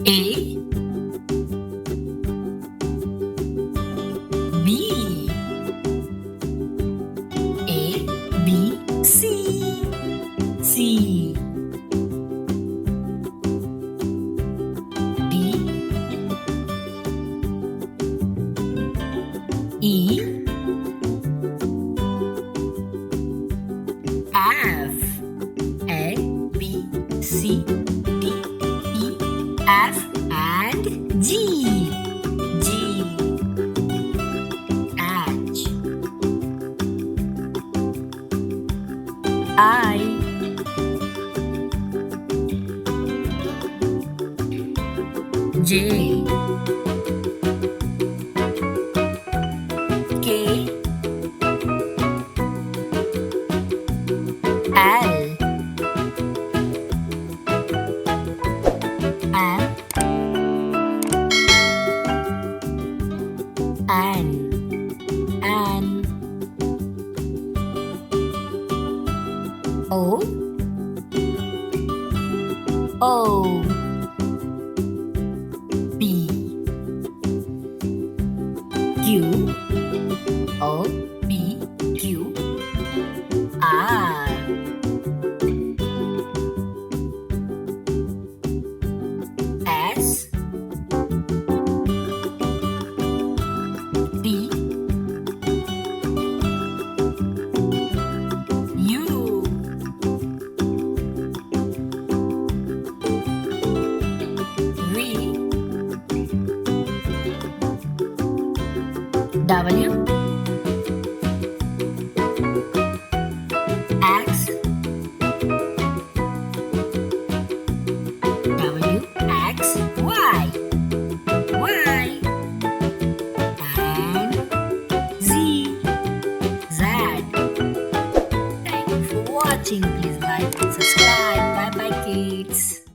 A B A B C C D E F A B C D E F and G G H I J K L N O P Q R S T U V W X W X Y Y and Z Z. Thank you for watching. Please like and subscribe.